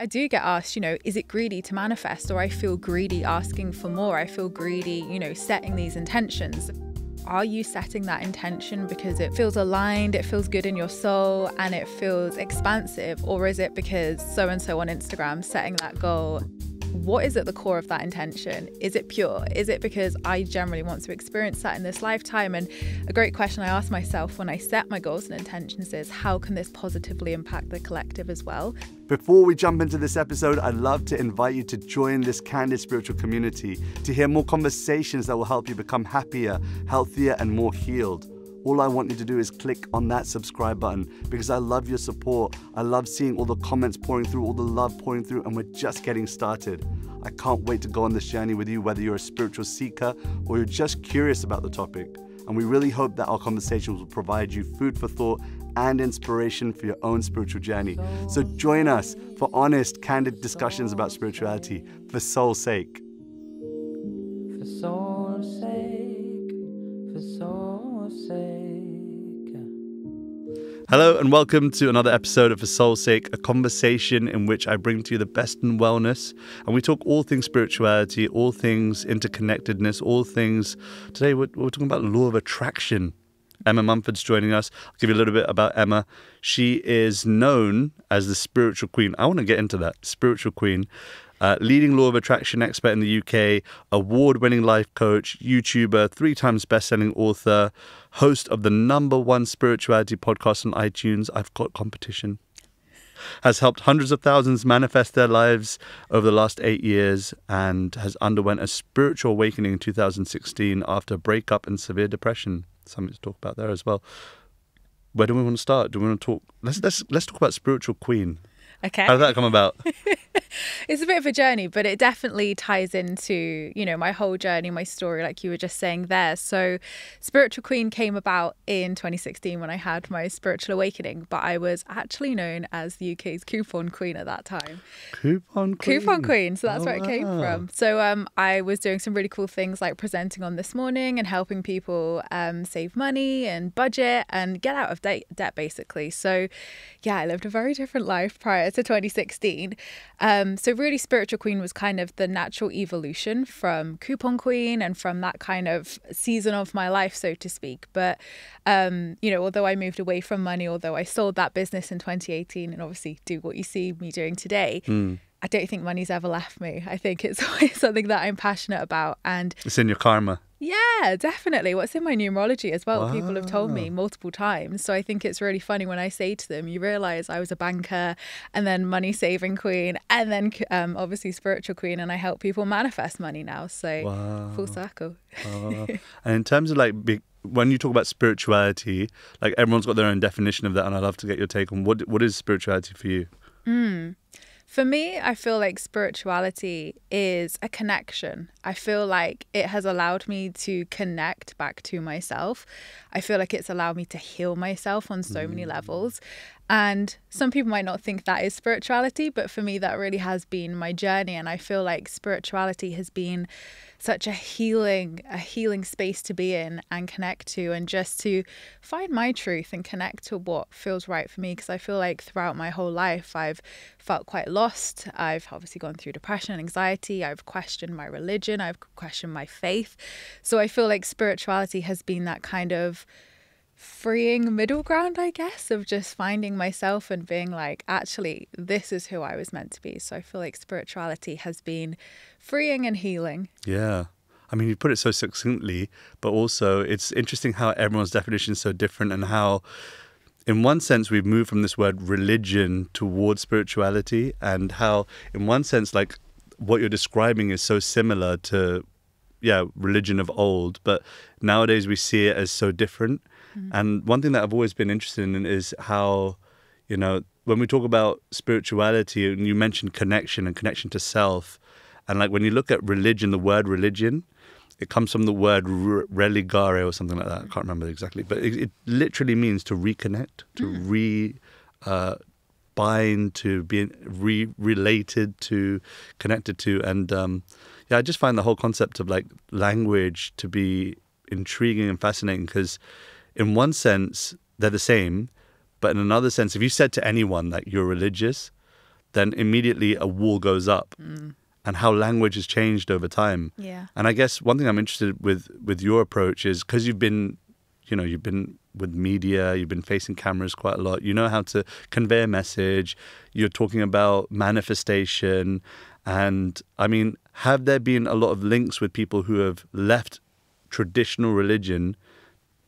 I do get asked, is it greedy to manifest? Or I feel greedy asking for more. I feel greedy, setting these intentions. Are you setting that intention because it feels aligned, it feels good in your soul, and it feels expansive? Or is it because so-and-so on Instagram setting that goal? What is at the core of that intention? Is it pure? Is it because I generally want to experience that in this lifetime? And a great question I ask myself when I set my goals and intentions is, how can this positively impact the collective as well? Before we jump into this episode, I'd love to invite you to join this candid spiritual community to hear more conversations that will help you become happier, healthier, and more healed. All I want you to do is click on that subscribe button because I love your support. I love seeing all the comments pouring through, all the love pouring through, and we're just getting started. I can't wait to go on this journey with you, whether you're a spiritual seeker or you're just curious about the topic. And we really hope that our conversations will provide you food for thought and inspiration for your own spiritual journey. So join us for honest, candid discussions about spirituality for soul's sake. For soul's sake, for soul's sake. Hello and welcome to another episode of For Soul's Sake, a conversation in which I bring to you the best in wellness. And we talk all things spirituality, all things interconnectedness, all things... Today we're talking about the law of attraction. Emma Mumford's joining us. I'll give you a little bit about Emma. She is known as the spiritual queen. I want to get into that, spiritual queen. Leading law of attraction expert in the UK, award-winning life coach, YouTuber, 3 times best-selling author, host of the #1 spirituality podcast on iTunes. I've got competition. Has helped hundreds of thousands manifest their lives over the last 8 years and has underwent a spiritual awakening in 2016 after a breakup and severe depression. Something to talk about there as well. Where do we want to start? Do we want to talk? Let's talk about spiritual queen. Okay. How did that come about? It's a bit of a journey, but it definitely ties into, my whole journey, my story, like you were just saying there. So Spiritual Queen came about in 2016 when I had my spiritual awakening, but I was actually known as the UK's coupon queen at that time. Coupon queen? Coupon queen. So that's where it came from. So I was doing some really cool things like presenting on This Morning and helping people save money and budget and get out of debt, basically. So yeah, I lived a very different life prior to 2016. So really Spiritual Queen was kind of the natural evolution from Coupon Queen and from that kind of season of my life, so to speak. But, although I moved away from money, although I sold that business in 2018 and obviously do what you see me doing today, I don't think money's ever left me. I think it's always something that I'm passionate about. And it's in your karma. Yeah, definitely. What's in my numerology as well. Wow. People have told me multiple times. So I think it's really funny when I say to them, you realize I was a banker and then money saving queen and then obviously spiritual queen, and I help people manifest money now. So full circle. And in terms of when you talk about spirituality, like everyone's got their own definition of that, and I'd love to get your take on what is spirituality for you? For me, I feel like spirituality is a connection. I feel like it has allowed me to connect back to myself. I feel like it's allowed me to heal myself on so many levels. And some people might not think that is spirituality, but for me, that really has been my journey. And I feel like spirituality has been such a healing space to be in and connect to, and just to find my truth and connect to what feels right for me. Because I feel like throughout my whole life, I've felt quite lost. I've obviously gone through depression and anxiety. I've questioned my religion. I've questioned my faith. So I feel like spirituality has been that kind of freeing middle ground, I guess, of just finding myself and being like, actually, this is who I was meant to be. So I feel like spirituality has been freeing and healing. Yeah. I mean, you put it so succinctly, but also it's interesting how everyone's definition is so different, and how in one sense we've moved from this word religion towards spirituality, and how in one sense, like what you're describing is so similar to, religion of old, but nowadays we see it as so different. And one thing that I've always been interested in is how, when we talk about spirituality, and you mentioned connection and connection to self, and like when you look at religion, the word religion, it comes from the word religare or something like that. I can't remember exactly, but it literally means to reconnect, to bind, to be related to, connected to. And I just find the whole concept of like language to be intriguing and fascinating, because in one sense, they're the same, but in another sense, if you said to anyone that you're religious, then immediately a wall goes up. And how language has changed over time. Yeah. And I guess one thing I'm interested with your approach is because you've been with media, you've been facing cameras quite a lot. You know how to convey a message. You're talking about manifestation. And I mean, have there been a lot of links with people who have left traditional religion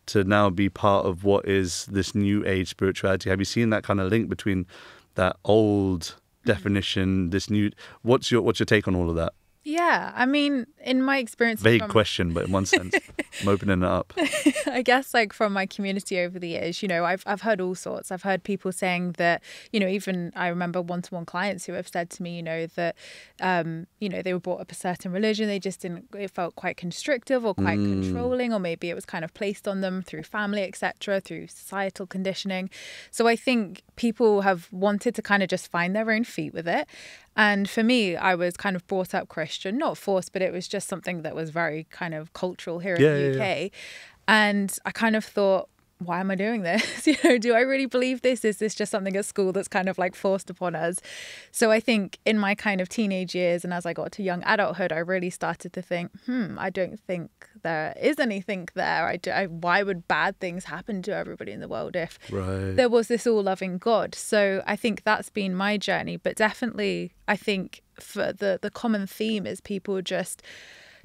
to now be part of what is this new age spirituality? Have you seen that kind of link between that old definition, this new? What's your take on all of that? Yeah, I mean, in my experience, Vague question, but in one sense, I'm opening it up. I guess like from my community over the years, you know, I've heard all sorts. I've heard people saying that, you know, even I remember one-to-one clients who have said to me, you know, that, you know, they were brought up a certain religion. They just didn't, it felt quite constrictive or quite controlling, or maybe it was kind of placed on them through family, etc., through societal conditioning. So I think people have wanted to kind of just find their own feet with it. And for me, I was kind of brought up Christian, not forced, but it was just something that was very kind of cultural here in the UK. And I kind of thought, why am I doing this? You know, do I really believe this? Is this just something at school that's kind of like forced upon us? So I think in my kind of teenage years and as I got to young adulthood, I really started to think, I don't think there is anything there. Why would bad things happen to everybody in the world if there was this all-loving God? So I think that's been my journey. But definitely, I think for the common theme is people just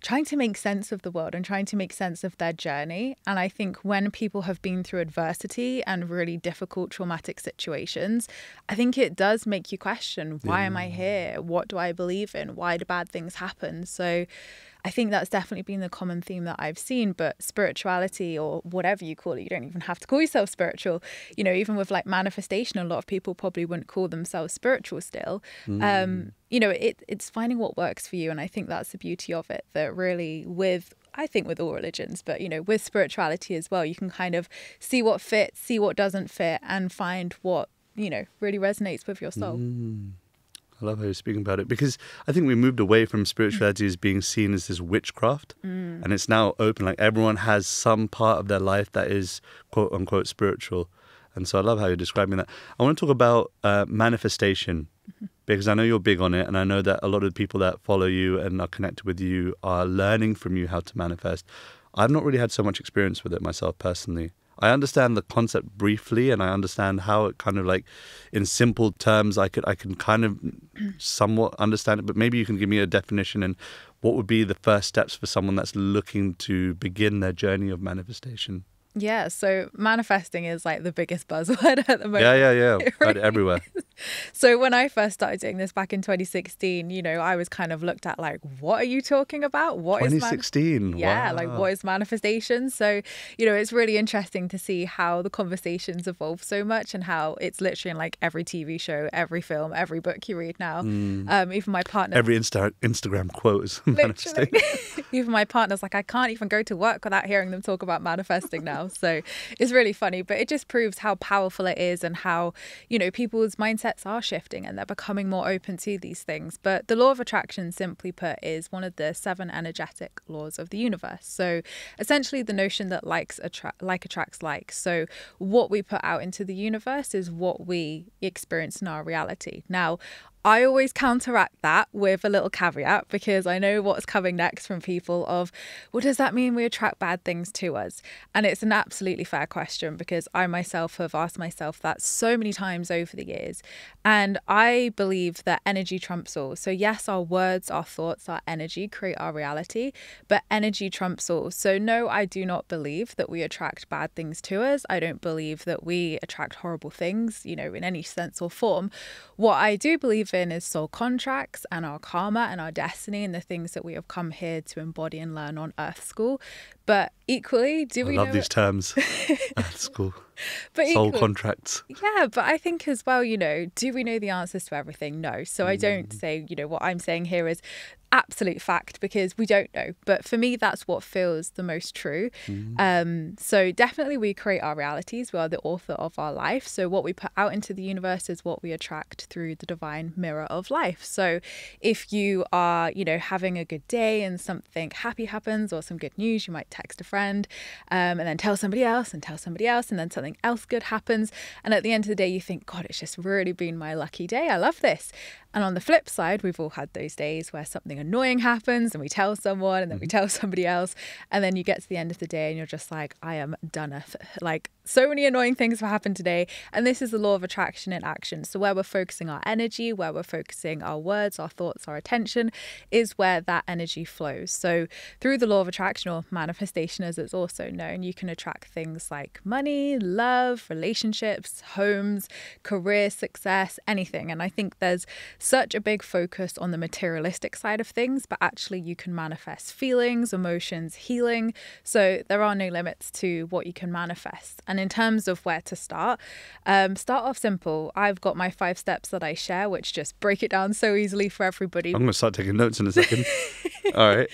trying to make sense of the world and trying to make sense of their journey. And I think when people have been through adversity and really difficult, traumatic situations, I think it does make you question, why am I here? What do I believe in? Why do bad things happen? So I think that's definitely been the common theme that I've seen. But spirituality, or whatever you call it, you don't even have to call yourself spiritual. You know, even with like manifestation, a lot of people probably wouldn't call themselves spiritual still. You know, it's finding what works for you. And I think that's the beauty of it, that really I think with all religions, but, you know, with spirituality as well, you can kind of see what fits, see what doesn't fit, and find what, you know, really resonates with your soul. I love how you're speaking about it, because I think we moved away from spirituality as being seen as this witchcraft, and it's now open. Like everyone has some part of their life that is quote unquote spiritual. And so I love how you're describing that. I want to talk about manifestation, because I know you're big on it, and I know that a lot of the people that follow you and are connected with you are learning from you how to manifest. I've not really had so much experience with it myself personally. I understand the concept briefly, and I understand how it kind of like, in simple terms, I can kind of somewhat understand it, but maybe you can give me a definition and what would be the first steps for someone that's looking to begin their journey of manifestation. Yeah, so manifesting is like the biggest buzzword at the moment. Yeah. Right, everywhere. So when I first started doing this back in 2016, you know, I was kind of looked at like, what are you talking about? What 2016? Yeah, wow. like what is manifestation? So, you know, it's really interesting to see how the conversations evolve so much, and how it's literally in like every TV show, every film, every book you read now. Even my partner. Every Instagram quote is manifesting. Even my partner's like, I can't even go to work without hearing them talk about manifesting now. So it's really funny, but it just proves how powerful it is, and how, you know, people's mindsets are shifting and they're becoming more open to these things. But the law of attraction, simply put, is one of the 7 energetic laws of the universe. So essentially the notion that like attracts like. So what we put out into the universe is what we experience in our reality. Now, I always counteract that with a little caveat, because I know what's coming next from people of, well, does that mean we attract bad things to us? And it's an absolutely fair question, because I myself have asked myself that so many times over the years. And I believe that energy trumps all. So yes, our words, our thoughts, our energy create our reality, but energy trumps all. So no, I do not believe that we attract bad things to us. I don't believe that we attract horrible things, you know, in any sense or form. What I do believe in is soul contracts and our karma and our destiny and the things that we have come here to embody and learn on Earth School. But equally, I love these terms. Earth School. But soul contracts. Yeah, but I think as well, you know, do we know the answers to everything? No. So I don't say, you know, what I'm saying here is absolute fact, because we don't know. But for me, that's what feels the most true. So definitely we create our realities. We are the author of our life. So what we put out into the universe is what we attract through the divine mirror of life. So if you are, you know, having a good day and something happy happens or some good news, you might text a friend and then tell somebody else and tell somebody else, and then something something else good happens. And at the end of the day, you think, God, it's just really been my lucky day. I love this. And on the flip side, we've all had those days where something annoying happens and we tell someone and then we tell somebody else. And then you get to the end of the day and you're just like, I am done. Like, so many annoying things have happened today. And this is the law of attraction in action. So where we're focusing our energy, where we're focusing our words, our thoughts, our attention is where that energy flows. So through the law of attraction, or manifestation as it's also known, you can attract things like money, love, relationships, homes, career success, anything. And I think there's such a big focus on the materialistic side of things, but actually you can manifest feelings, emotions, healing. So there are no limits to what you can manifest. And in terms of where to start off simple. I've got my 5 steps that I share, which just break it down so easily for everybody. I'm going to start taking notes in a second. All right.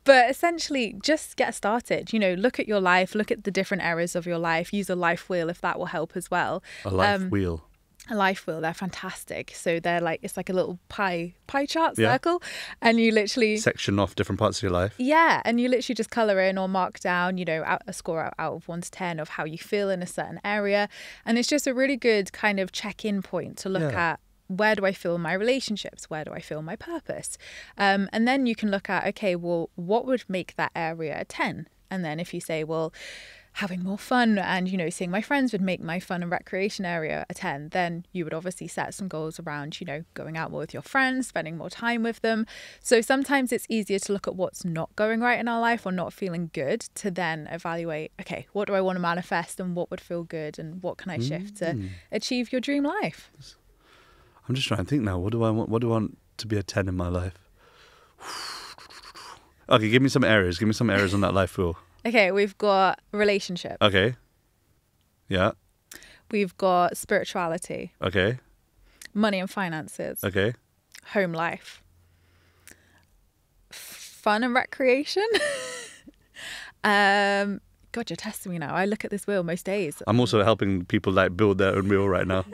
But essentially, just get started. Look at your life, look at the different areas of your life, use a life wheel if that will help as well. A life wheel. A life wheel, they're fantastic. So they're like, it's like a little pie chart circle, and you literally section off different parts of your life. Yeah, and you literally just colour in or mark down, a score out of 1 to 10 of how you feel in a certain area. And it's just a really good kind of check-in point to look at, where do I feel my relationships? Where do I feel my purpose? And then you can look at, okay, well, what would make that area a 10? And then if you say, well, having more fun and, seeing my friends would make my fun and recreation area a 10, then you would obviously set some goals around, going out more with your friends, spending more time with them. So sometimes it's easier to look at what's not going right in our life or not feeling good to then evaluate, okay, what do I want to manifest and what would feel good and what can I shift to achieve your dream life? I'm just trying to think now. What do I want to be a 10 in my life? Okay, give me some areas. Give me some areas on that life wheel. Okay, we've got relationship. Okay. Yeah. We've got spirituality. Okay. Money and finances. Okay. Home life. Fun and recreation. God, you're testing me now. I look at this wheel most days. I'm also helping people build their own wheel right now.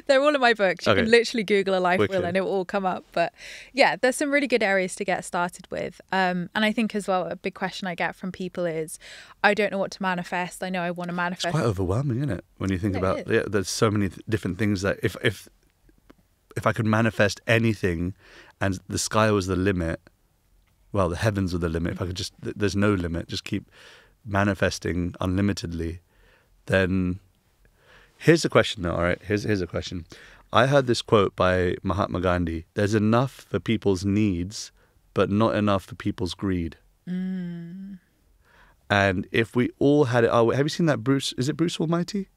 They're all in my books. You can literally Google a life wheel and it will all come up. But yeah, there's some really good areas to get started with. And I think as well, a big question I get from people is, I don't know what to manifest. I know I want to manifest. It's quite overwhelming, isn't it? When you think about there's so many different things that if I could manifest anything and the sky was the limit, well, the heavens were the limit. If I could there's no limit, just keep manifesting unlimitedly, then here's the question though. All right, here's a question. I heard this quote by Mahatma Gandhi: there's enough for people's needs but not enough for people's greed. And if we all had it our way, have you seen that is it Bruce Almighty?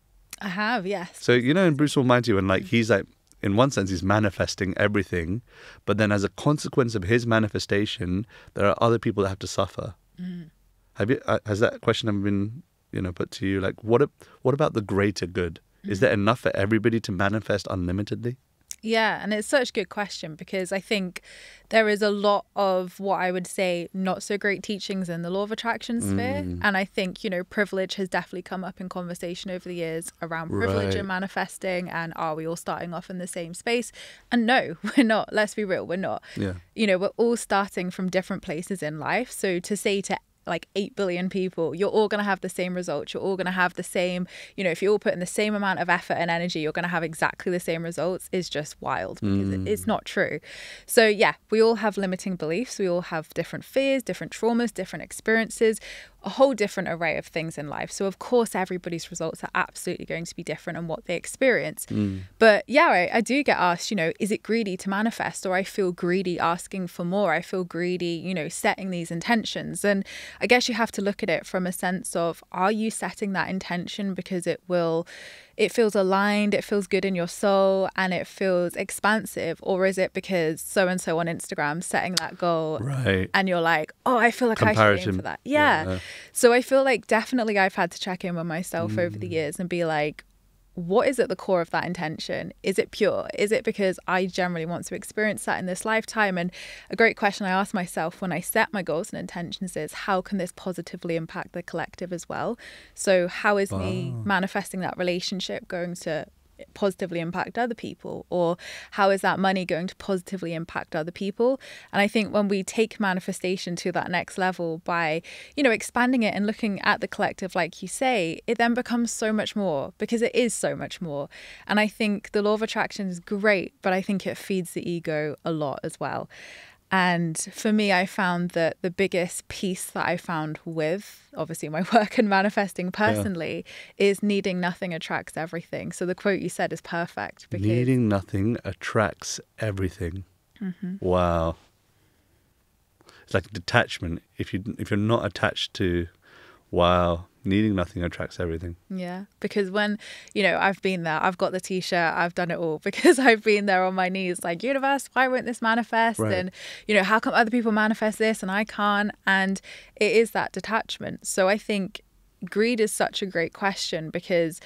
I have, yes. So in Bruce Almighty, when he's in one sense he's manifesting everything, but then as a consequence of his manifestation there are other people that have to suffer. Has that question ever been, put to you? What about the greater good? Is there enough for everybody to manifest unlimitedly? Yeah, and it's such a good question because I think there is a lot of what I would say not so great teachings in the law of attraction sphere. And I think, privilege has definitely come up in conversation over the years around privilege and manifesting, and are we all starting off in the same space? And no, we're not. Let's be real, we're not. Yeah. We're all starting from different places in life. So to say to 8 billion people, you're all going to have the same results. You're all going to have the same, if you all put in the same amount of effort and energy, you're going to have exactly the same results, is just wild because it's not true. So yeah, we all have limiting beliefs. We all have different fears, different traumas, different experiences, a whole different array of things in life. So of course, everybody's results are absolutely going to be different in what they experience. But yeah, I do get asked, is it greedy to manifest? Or I feel greedy asking for more. I feel greedy, setting these intentions. And I guess you have to look at it from a sense of, are you setting that intention because it feels aligned, it feels good in your soul, and it feels expansive? Or is it because so-and-so on Instagram setting that goal, right, and you're like, oh, I feel like I should aim for that. Yeah. So I feel like definitely I've had to check in with myself over the years and be like, what is at the core of that intention? Is it pure? Is it because I generally want to experience that in this lifetime? And a great question I ask myself when I set my goals and intentions is, how can this positively impact the collective as well? So how is me manifesting that relationship going to positively impact other people, or how is that money going to positively impact other people? And I think when we take manifestation to that next level by, expanding it and looking at the collective, like you say, it then becomes so much more, because it is so much more. And I think the law of attraction is great, but I think it feeds the ego a lot as well. And for me, I found that the biggest piece that I found with obviously my work and manifesting personally is needing nothing attracts everything. So the quote you said is perfect. Because needing nothing attracts everything. Wow. It's like detachment. If you're not attached to, needing nothing attracts everything. Yeah, because when, I've been there, I've got the t-shirt, I've done it all, because I've been there on my knees like, universe, why won't this manifest? Right. And, how come other people manifest this and I can't? And it is that detachment. So I think greed is such a great question because,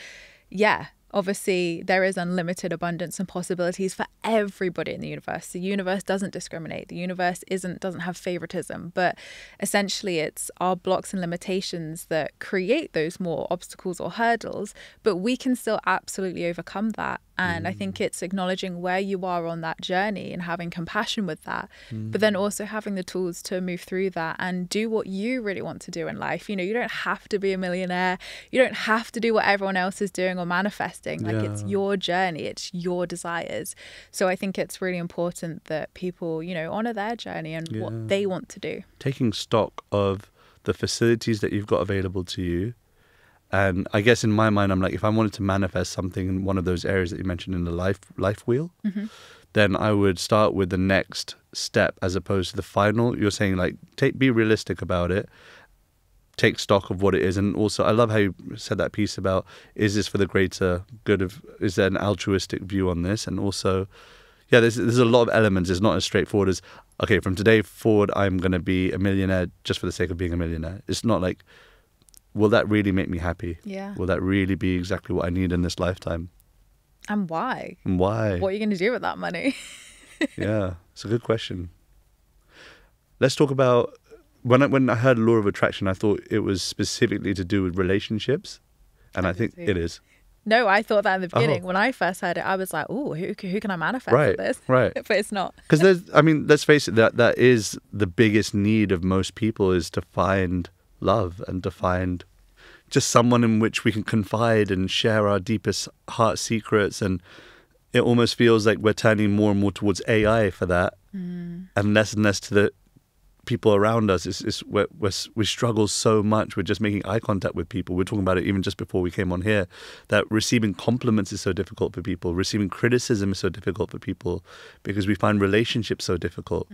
obviously there is unlimited abundance and possibilities for everybody in the universe. The universe doesn't discriminate. The universe doesn't have favoritism, but essentially it's our blocks and limitations that create those more obstacles or hurdles, but we can still absolutely overcome that. And I think it's acknowledging where you are on that journey and having compassion with that, but then also having the tools to move through that and do what you really want to do in life. You don't have to be a millionaire. You don't have to do what everyone else is doing or manifesting. Like it's your journey, it's your desires. So I think it's really important that people, honor their journey and what they want to do. Taking stock of the facilities that you've got available to you. And I guess in my mind, I'm like, if I wanted to manifest something in one of those areas that you mentioned in the life wheel, then I would start with the next step as opposed to the final. You're saying like, be realistic about it, take stock of what it is. And also, I love how you said that piece about, is this for the greater good of, is there an altruistic view on this? And also, there's a lot of elements. It's not as straightforward as, okay, from today forward, I'm going to be a millionaire just for the sake of being a millionaire. It's not like, will that really make me happy? Yeah. Will that really be exactly what I need in this lifetime? And why? What are you going to do with that money? Yeah, it's a good question. Let's talk about, when I heard law of attraction, I thought it was specifically to do with relationships. And I think it is. No, I thought that in the beginning. When I first heard it, I was like, oh, who can I manifest with this? Right. But it's not. Because let's face it, that is the biggest need of most people, is to find love and to find just someone in which we can confide and share our deepest heart secrets. And it almost feels like we're turning more and more towards AI for that, and less to the people around us. We struggle so much with just making eye contact with people. We're talking about it even just before we came on here, that receiving compliments is so difficult for people. Receiving criticism is so difficult for people because we find relationships so difficult.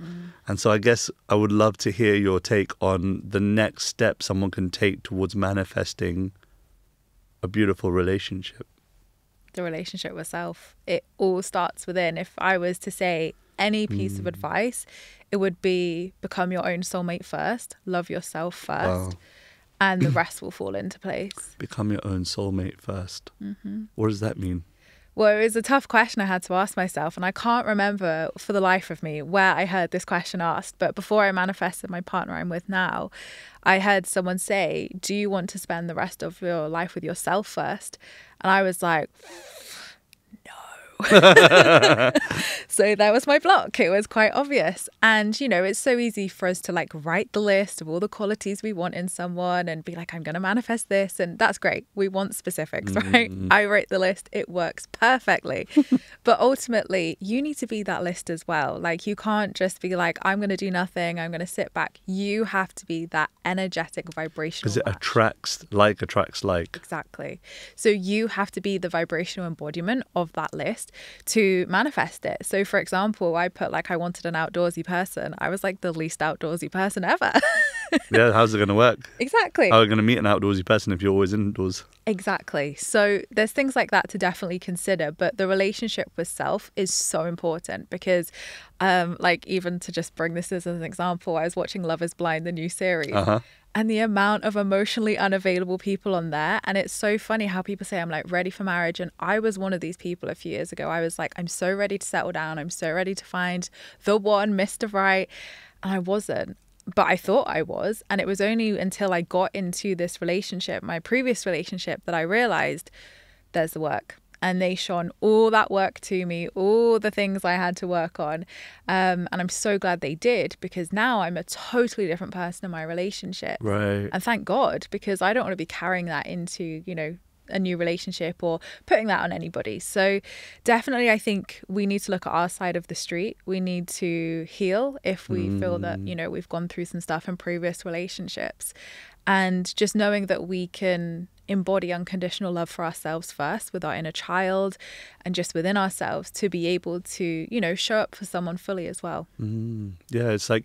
And so I guess I would love to hear your take on the next step someone can take towards manifesting a beautiful relationship. The relationship with self. It all starts within. If I was to say any piece of advice, it would be become your own soulmate first, love yourself first, and the rest will fall into place. Become your own soulmate first. What does that mean? Well, it was a tough question I had to ask myself, and I can't remember for the life of me where I heard this question asked. But before I manifested my partner I'm with now, I heard someone say, do you want to spend the rest of your life with yourself first? And I was like, so that was my block. It was quite obvious. And it's so easy for us to like write the list of all the qualities we want in someone and be like, I'm going to manifest this, and that's great. We want specifics, right? I write the list, it works perfectly. But ultimately you need to be that list as well. Like you can't just be like, I'm going to do nothing, I'm going to sit back. You have to be that energetic vibrational because it attracts like. Exactly. So you have to be the vibrational embodiment of that list to manifest it. So for example, I put like I wanted an outdoorsy person. I was like the least outdoorsy person ever. Yeah, how's it going to work? Exactly. How are you going to meet an outdoorsy person if you're always indoors? Exactly. So there's things like that to definitely consider, but the relationship with self is so important because like even to just bring this as an example, I was watching Love is Blind, the new series. And the amount of emotionally unavailable people on there. And it's so funny how people say I'm like ready for marriage. And I was one of these people a few years ago. I was like, I'm so ready to settle down. I'm so ready to find the one, Mr. Right. And I wasn't. But I thought I was. And it was only until I got into this relationship, my previous relationship, that I realized there's the work. and they shone all that work to me, all the things I had to work on. And I'm so glad they did, because now I'm a totally different person in my relationship. Right. And thank God, because I don't want to be carrying that into, you know, a new relationship or putting that on anybody. So definitely I think we need to look at our side of the street. We need to heal if we feel that, you know, we've gone through some stuff in previous relationships, and just knowing that we can embody unconditional love for ourselves first with our inner child and just within ourselves to be able to, you know, show up for someone fully as well. Yeah, it's like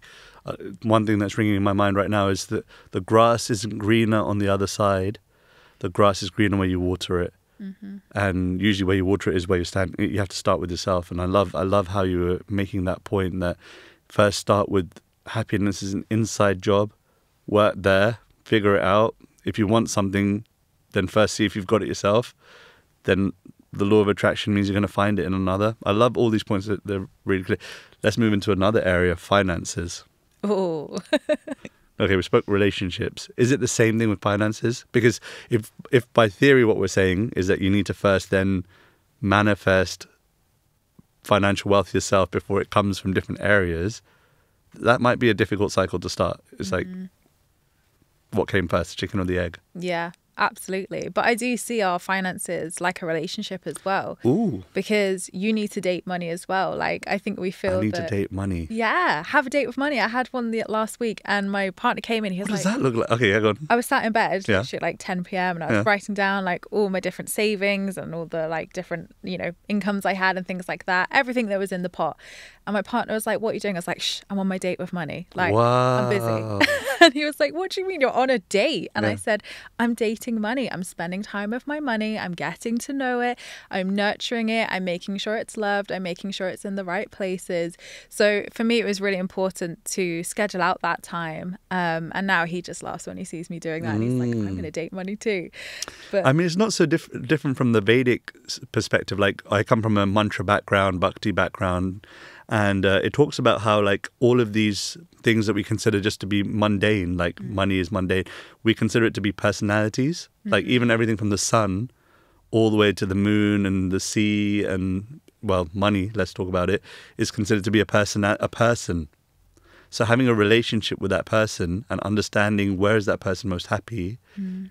one thing that's ringing in my mind right now is that the grass isn't greener on the other side. The grass is greener where you water it. And usually where you water it is where you stand. You have to start with yourself. And I love how you were making that point, that first start with happiness is an inside job. Work there, figure it out. If you want something, then first see if you've got it yourself. Then the law of attraction means you're going to find it in another. I love all these points. That they're really clear. Let's move into another area, finances. Oh. Okay, we spoke relationships. Is it the same thing with finances? Because if by theory what we're saying is that you need to first then manifest financial wealth yourself before it comes from different areas, that might be a difficult cycle to start. It's like, what came first, the chicken or the egg? Yeah, absolutely. But I do see our finances like a relationship as well. Ooh. Because you need to date money as well. Like, I think we feel I need that, to date money. yeah, have a date with money. I had one last week, and my partner came in. He was What does like, that look like? Okay, yeah, go on. I was sat in bed Yeah. literally at like 10 p.m. and I was writing down like all my different savings and all the like different, you know, incomes I had and things like that. Everything that was in the pot. And my partner was like, what are you doing? I was like, shh, I'm on my date with money. Like, I'm busy. And he was like, what do you mean you're on a date? And I said, I'm dating money. I'm spending time with my money. I'm getting to know it. I'm nurturing it. I'm making sure it's loved. I'm making sure it's in the right places. So for me, it was really important to schedule out that time. And now he just laughs when he sees me doing that. And he's like, I'm going to date money too. But I mean, it's not so different from the Vedic perspective. Like, I come from a mantra background, bhakti background, and it talks about how, like, all of these things that we consider just to be mundane, like money is mundane, we consider it to be personalities. Like, even everything from the sun all the way to the moon and the sea and, well, money, let's talk about it, is considered to be a person. So having a relationship with that person and understanding where is that person most happy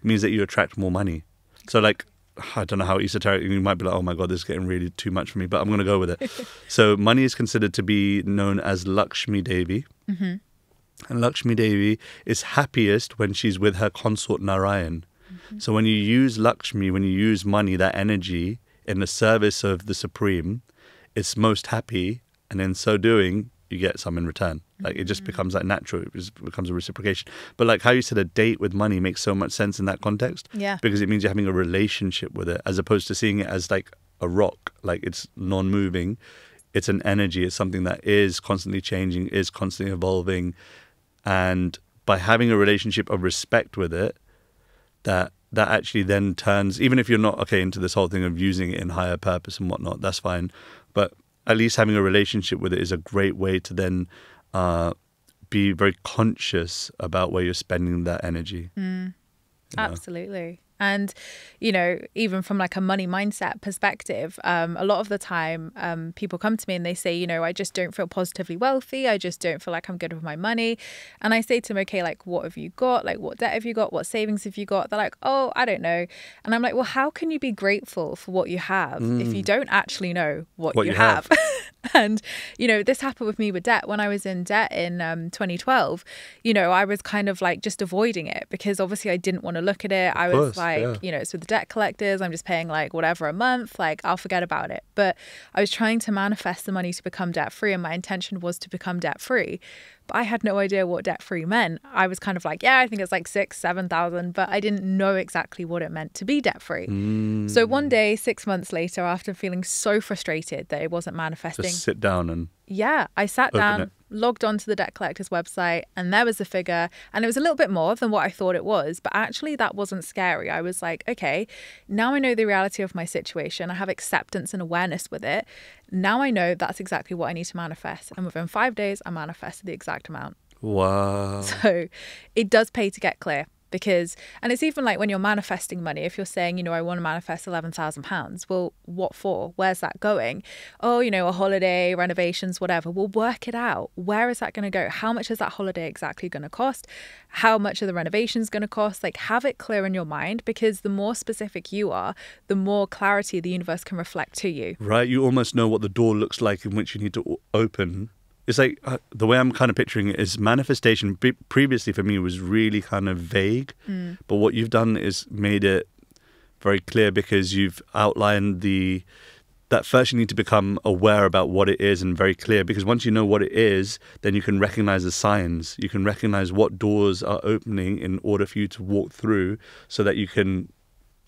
means that you attract more money. So, like, I don't know how esoteric, you might be like, oh my God, this is getting really too much for me, but I'm going to go with it. So money is considered to be known as Lakshmi Devi. And Lakshmi Devi is happiest when she's with her consort Narayan. So when you use Lakshmi, when you use money, that energy in the service of the Supreme, it's most happy. And in so doing, you get some in return. Like, it just becomes like natural. It just becomes a reciprocation. But like how you said, a date with money makes so much sense in that context. Yeah. Because it means you're having a relationship with it, as opposed to seeing it as like a rock, like it's non-moving. It's an energy. It's something that is constantly changing, is constantly evolving. And by having a relationship of respect with it, that actually then turns, even if you're not into this whole thing of using it in higher purpose and whatnot, that's fine. But at least having a relationship with it is a great way to then be very conscious about where you're spending that energy. Absolutely. And, you know, even from like a money mindset perspective, a lot of the time people come to me and they say, you know, I just don't feel positively wealthy. I just don't feel like I'm good with my money. And I say to them, okay, like, what have you got? Like, what debt have you got? What savings have you got? They're like, oh, I don't know. And I'm like, well, how can you be grateful for what you have if you don't actually know what you have? And, you know, this happened with me with debt. When I was in debt in 2012, you know, I was kind of like just avoiding it because obviously I didn't want to look at it. I was like, you know, it's with the debt collectors. I'm just paying like whatever a month, like I'll forget about it. But I was trying to manifest the money to become debt free. And my intention was to become debt free. But I had no idea what debt free meant. I was kind of like, yeah, I think it's like 6,000-7,000, but I didn't know exactly what it meant to be debt free. So one day, 6 months later, after feeling so frustrated that it wasn't manifesting, Just sit down and I sat down, logged onto the debt collector's website, and there was the figure, and it was a little bit more than what I thought it was, but actually that wasn't scary. I was like, okay, now I know the reality of my situation. I have acceptance and awareness with it. Now I know that's exactly what I need to manifest. And within 5 days, I manifested the exact amount. wow. So it does pay to get clear. Because, and it's even like when you're manifesting money, if you're saying, you know, I want to manifest £11,000, well, what for? Where's that going? Oh, you know, a holiday, renovations, whatever. Well, work it out. Where is that going to go? How much is that holiday exactly going to cost? How much are the renovations going to cost? Like, have it clear in your mind, because the more specific you are, the more clarity the universe can reflect to you. Right. You almost know what the door looks like in which you need to open. It's like the way I'm kind of picturing it is manifestation previously for me was really kind of vague. But what you've done is made it very clear, because you've outlined that first you need to become aware about what it is and very clear, because once you know what it is, then you can recognize the signs. You can recognize what doors are opening in order for you to walk through, so that you can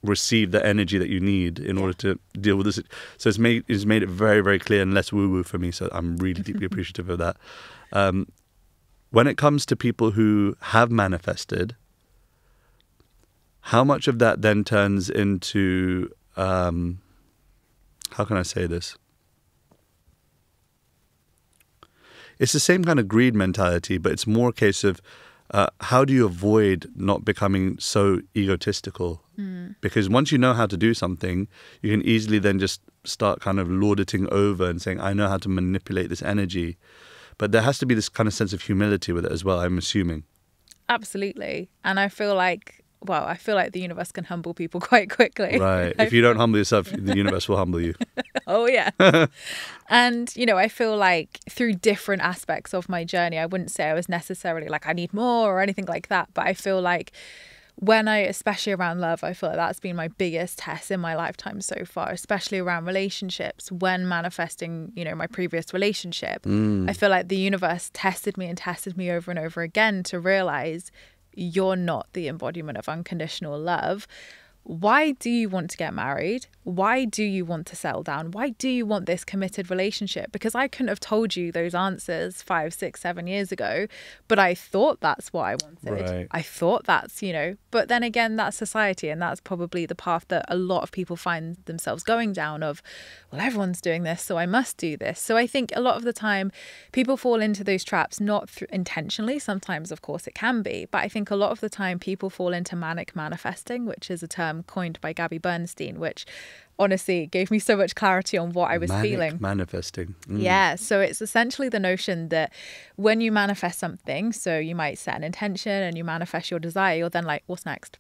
receive the energy that you need in order to deal with this. So it's made it very, very clear and less woo-woo for me. So I'm really deeply appreciative of that. When it comes to people who have manifested, how much of that then turns into, how can I say this? It's the same kind of greed mentality, but it's more a case of how do you avoid not becoming so egotistical? Because once you know how to do something, you can easily then just start kind of lording over and saying, I know how to manipulate this energy. But there has to be this kind of sense of humility with it as well, I'm assuming. Absolutely. And I feel like the universe can humble people quite quickly. Right. If you don't humble yourself, the universe will humble you. Oh, yeah. And, you know, I feel like through different aspects of my journey, I wouldn't say I was necessarily like, I need more or anything like that. But I feel like especially around love, I feel like that's been my biggest test in my lifetime so far, especially around relationships. When manifesting, you know, my previous relationship, I feel like the universe tested me over and over again to realize you're not the embodiment of unconditional love. Why do you want to get married? Why do you want to settle down? Why do you want this committed relationship? Because I couldn't have told you those answers 5, 6, 7 years ago, but I thought that's what I wanted. Right. I thought that's, you know, but then again, that's society, and that's probably the path that a lot of people find themselves going down of, well, everyone's doing this, so I must do this. So I think a lot of the time people fall into those traps, not intentionally. Sometimes, of course, it can be, but I think a lot of the time people fall into manic manifesting, which is a term coined by Gabby Bernstein, which honestly gave me so much clarity on what I was feeling. Manifesting. Yeah. So it's essentially the notion that when you manifest something, so you might set an intention and you manifest your desire, you're then like, what's next?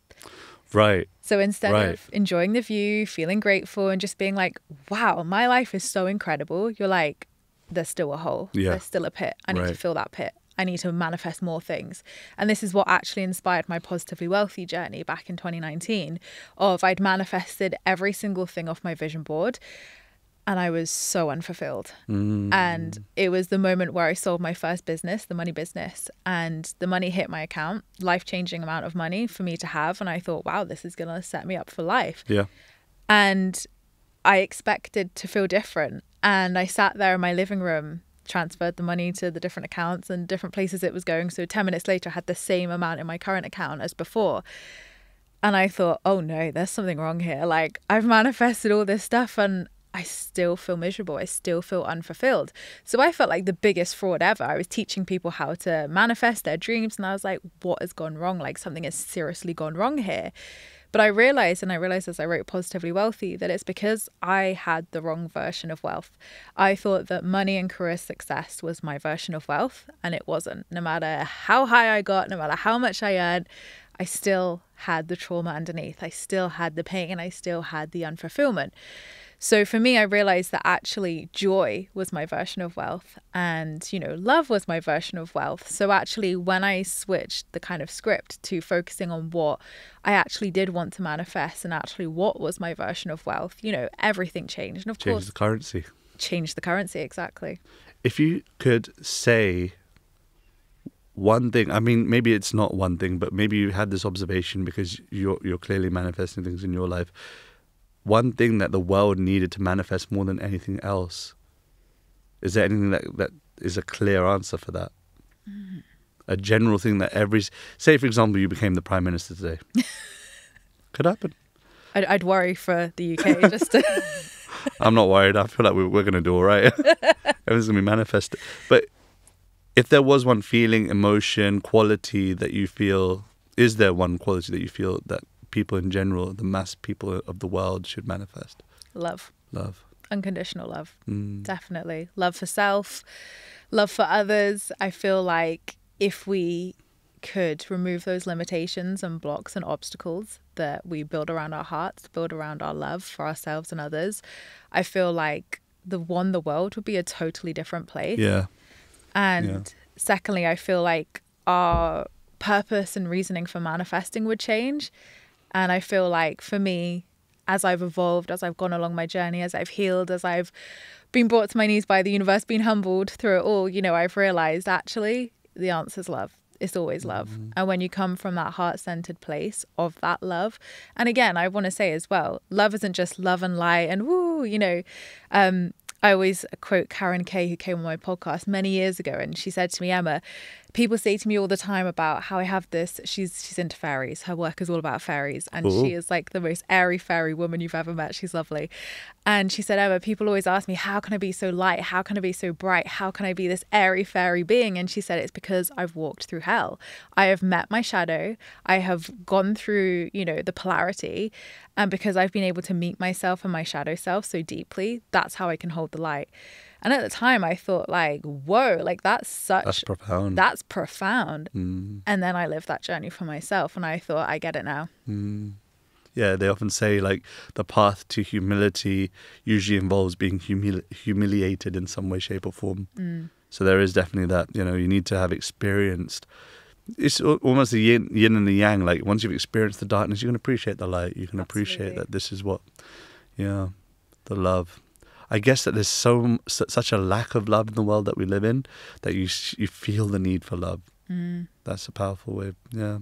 Right. So instead of enjoying the view, feeling grateful and just being like, wow, my life is so incredible, you're like, there's still a hole. Yeah. There's still a pit. I need to fill that pit. I need to manifest more things. And this is what actually inspired my Positively Wealthy journey back in 2019 of I'd manifested every single thing off my vision board and I was so unfulfilled. And it was the moment where I sold my first business, the money business, and the money hit my account, life-changing amount of money for me to have. And I thought, wow, this is going to set me up for life. Yeah. And I expected to feel different. And I sat there in my living room, transferred the money to the different accounts and different places it was going. So 10 minutes later, I had the same amount in my current account as before. And I thought, oh no, there's something wrong here. Like, I've manifested all this stuff and I still feel miserable. I still feel unfulfilled. So I felt like the biggest fraud ever. I was teaching people how to manifest their dreams. And I was like, what has gone wrong? Like, something has seriously gone wrong here. But I realized as I wrote Positively Wealthy, that it's because I had the wrong version of wealth. I thought that money and career success was my version of wealth, and it wasn't. No matter how high I got, no matter how much I earned, I still had the trauma underneath. I still had the pain, and I still had the unfulfillment. So for me, I realized that actually joy was my version of wealth and, you know, love was my version of wealth. So actually, when I switched the kind of script to focusing on what I actually did want to manifest and actually what was my version of wealth, you know, everything changed. And of course, the currency. Change the currency, exactly. If you could say one thing, I mean, maybe it's not one thing, but maybe you had this observation because you're clearly manifesting things in your life. One thing that the world needed to manifest more than anything else. Is there anything that is a clear answer for that? A general thing that say, for example, you became the Prime Minister today. Could happen. I'd worry for the UK just to... I'm not worried. I feel like we're going to do all right. Everything's going to be manifested. But if there was one feeling, emotion, quality that you feel is there one quality that you feel that people in general, the mass people of the world, should manifest? Love. Love. Unconditional love. Definitely. Love for self, love for others. I feel like if we could remove those limitations and blocks and obstacles that we build around our hearts, build around our love for ourselves and others, I feel like the world would be a totally different place. Yeah. And secondly, I feel like our purpose and reasoning for manifesting would change. And I feel like for me, as I've evolved, as I've gone along my journey, as I've healed, as I've been brought to my knees by the universe, been humbled through it all, you know, I've realized actually the answer's love. It's always love. And when you come from that heart-centered place of that love, and again, I want to say as well, love isn't just love and light and woo, you know. I always quote Karen Kay, who came on my podcast many years ago, and she said to me, Emma, people say to me all the time about how I have this, she's into fairies. Her work is all about fairies. And Ooh. she is like the most airy fairy woman you've ever met. She's lovely. And she said, Emma, people always ask me, how can I be so light? How can I be so bright? How can I be this airy fairy being? And she said, it's because I've walked through hell. I have met my shadow. I have gone through, you know, the polarity. And because I've been able to meet myself and my shadow self so deeply, that's how I can hold the light. And at the time I thought like, whoa, like that's profound. That's profound. And then I lived that journey for myself and I thought, I get it now. Yeah, they often say like the path to humility usually involves being humiliated in some way, shape or form. So there is definitely that, you know, you need to have experienced. It's almost the yin and the yang. Like once you've experienced the darkness, you can appreciate the light. You can appreciate that this is what, the love. I guess that there's such a lack of love in the world that we live in that you feel the need for love. That's a powerful way. Yeah.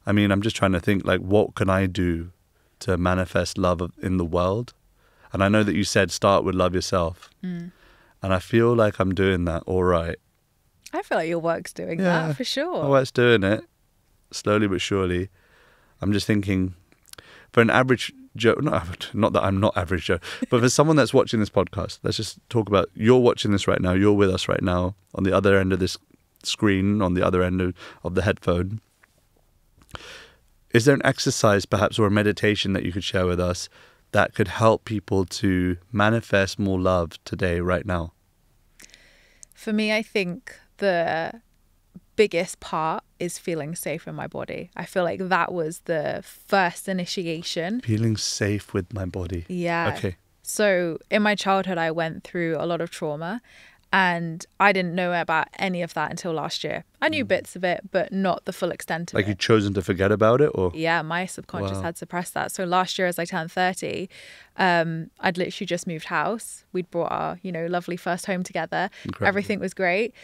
I mean, I'm just trying to think like, what can I do to manifest love in the world? And I know that you said start with love yourself. And I feel like I'm doing that all right. I feel like your work's doing that for sure. My work's doing it slowly but surely. I'm just thinking for an average Joe, not that I'm not average Joe, but for someone that's watching this podcast, let's just talk about, you're watching this right now, you're with us right now on the other end of this screen, on the other end of the headphone. Is there an exercise perhaps or a meditation that you could share with us that could help people to manifest more love today, right now? For me, I think the biggest part is feeling safe in my body. I feel like that was the first initiation. Feeling safe with my body. Yeah. Okay. So in my childhood, I went through a lot of trauma and I didn't know about any of that until last year. I knew bits of it, but not the full extent of it. Like you'd chosen to forget about it, or? Yeah, my subconscious had suppressed that. So last year as I turned 30, I'd literally just moved house. We'd brought our, lovely first home together. Incredible. Everything was great.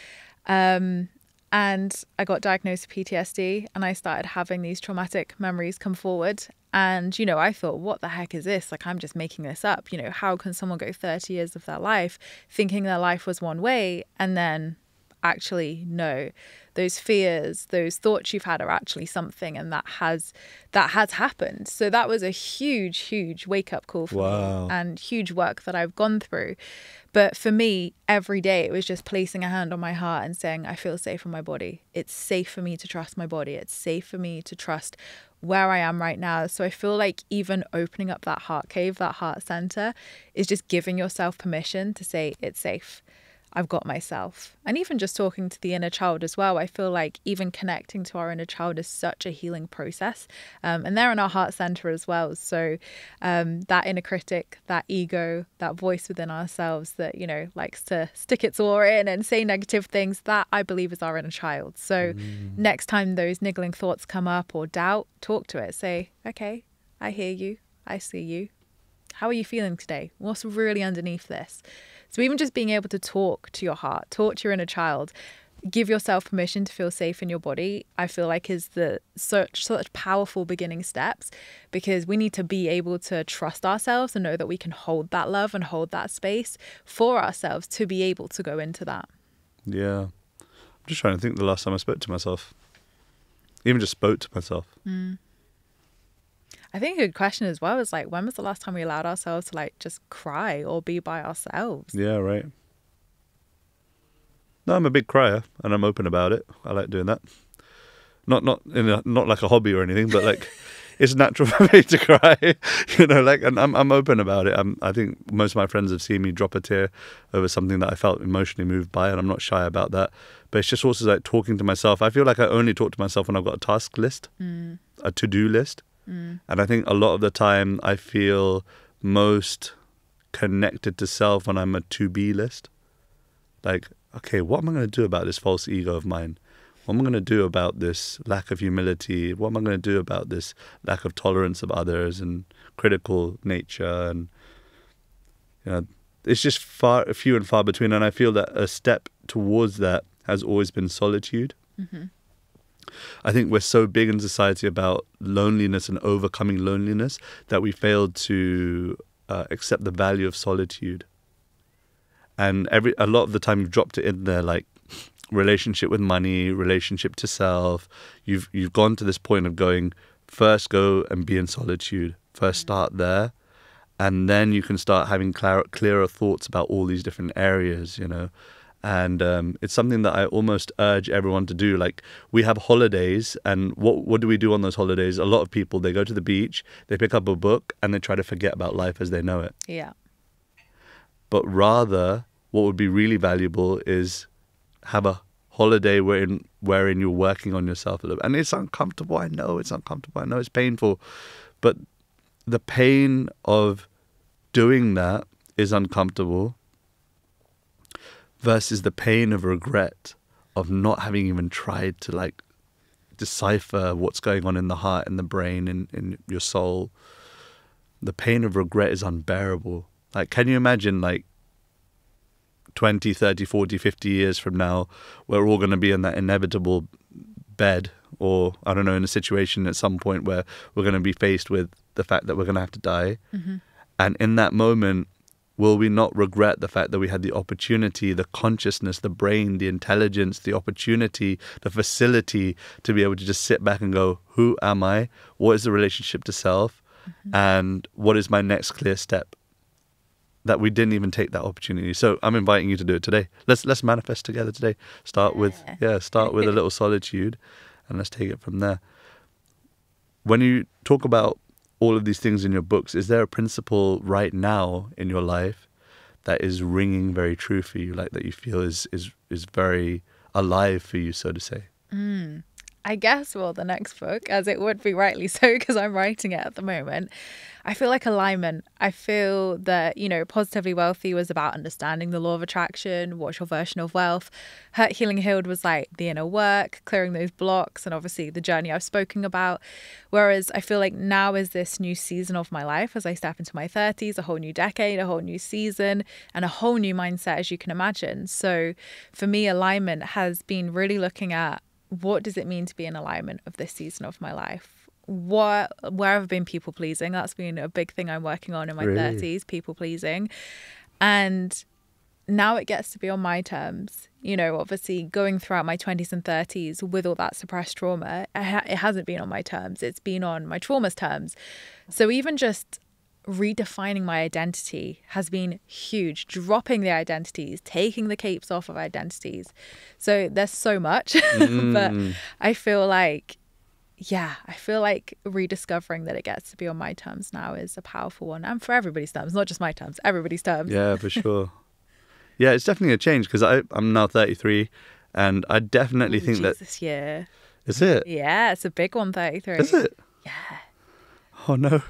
And I got diagnosed with PTSD and I started having these traumatic memories come forward. And, I thought, what the heck is this? Like, I'm just making this up. How can someone go 30 years of their life thinking their life was one way and then actually no, those fears, those thoughts you've had are actually something, and that has happened. So that was a huge wake up call for me and huge work that I've gone through. But for me, every day it was just placing a hand on my heart and saying, I feel safe in my body. It's safe for me to trust my body. It's safe for me to trust where I am right now. So I feel like even opening up that heart cave, that heart center, is just giving yourself permission to say it's safe. I've got myself. And even just talking to the inner child as well, I feel like even connecting to our inner child is such a healing process. And they're in our heart center as well. So that inner critic, that ego, that voice within ourselves that, likes to stick its oar in and say negative things, that I believe is our inner child. So next time those niggling thoughts come up or doubt, talk to it. Say, okay, I hear you. I see you. How are you feeling today? What's really underneath this? So even just being able to talk to your heart, talk to your inner child, give yourself permission to feel safe in your body, I feel like is such powerful beginning steps, because we need to be able to trust ourselves and know that we can hold that love and hold that space for ourselves to be able to go into that. Yeah. I'm just trying to think the last time I spoke to myself. Even just spoke to myself. I think a good question as well is like, when was the last time we allowed ourselves to just cry or be by ourselves? Yeah, right. No, I'm a big crier and I'm open about it. I like doing that. not like a hobby or anything, but like it's natural for me to cry, like, and I'm open about it. I think most of my friends have seen me drop a tear over something that I felt emotionally moved by, and I'm not shy about that. But it's just also like talking to myself. I feel like I only talk to myself when I've got a task list, a to-do list. And I think a lot of the time I feel most connected to self when I'm a to-be list. Like, okay, what am I going to do about this false ego of mine? What am I going to do about this lack of humility? What am I going to do about this lack of tolerance of others and critical nature? And it's just few and far between. And I feel that a step towards that has always been solitude. I think we're so big in society about loneliness and overcoming loneliness that we failed to accept the value of solitude. And a lot of the time you've dropped it in there, like relationship with money, relationship to self. You've gone to this point of going, first go and be in solitude. First start there. And then you can start having clearer thoughts about all these different areas, And it's something that I almost urge everyone to do. Like, we have holidays, and what do we do on those holidays? A lot of people, they go to the beach, they pick up a book, and they try to forget about life as they know it. Yeah. But rather, what would be really valuable is have a holiday wherein you're working on yourself a little bit. And it's uncomfortable. I know it's uncomfortable. I know it's painful. But the pain of doing that is uncomfortable versus the pain of regret of not having even tried to like decipher what's going on in the heart and the brain and in your soul. The pain of regret is unbearable. Like, can you imagine, like, 20, 30, 40, 50 years from now, we're all going to be in that inevitable bed, or, I don't know, in a situation at some point where we're going to be faced with the fact that we're going to have to die. And in that moment, will we not regret the fact that we had the opportunity, the consciousness, the brain, the intelligence, the opportunity, the facility to be able to just sit back and go, who am I? What is the relationship to self? And what is my next clear step? That we didn't even take that opportunity. So I'm inviting you to do it today. Let's manifest together today. Start with a little solitude, and let's take it from there. When you talk about all of these things in your books, is there a principle right now in your life that is ringing very true for you, like that you feel is very alive for you, so to say? I guess, the next book, as it would be rightly so, because I'm writing it at the moment, I feel like alignment. I feel that, Positively Wealthy was about understanding the law of attraction. What's your version of wealth? Hurt, Healing, Healed was like the inner work, clearing those blocks, and obviously the journey I've spoken about. Whereas I feel like now is this new season of my life as I step into my 30s, a whole new decade, a whole new season, and a whole new mindset, as you can imagine. So for me, alignment has been really looking at, what does it mean to be in alignment of this season of my life? Where have I been people pleasing? That's been a big thing I'm working on in my 30s, people pleasing. And now it gets to be on my terms. Obviously going throughout my 20s and 30s with all that suppressed trauma, it hasn't been on my terms. It's been on my trauma's terms. So even just redefining my identity has been huge. Dropping the identities, taking the capes off of identities. So there's so much, but I feel like rediscovering that it gets to be on my terms now is a powerful one, and for everybody's terms, not just my terms, everybody's terms. Yeah, for sure. Yeah, it's definitely a change, because I'm now 33, and I definitely think that this year. Is it? Yeah, it's a big one, 33. Is it? Yeah. Oh no.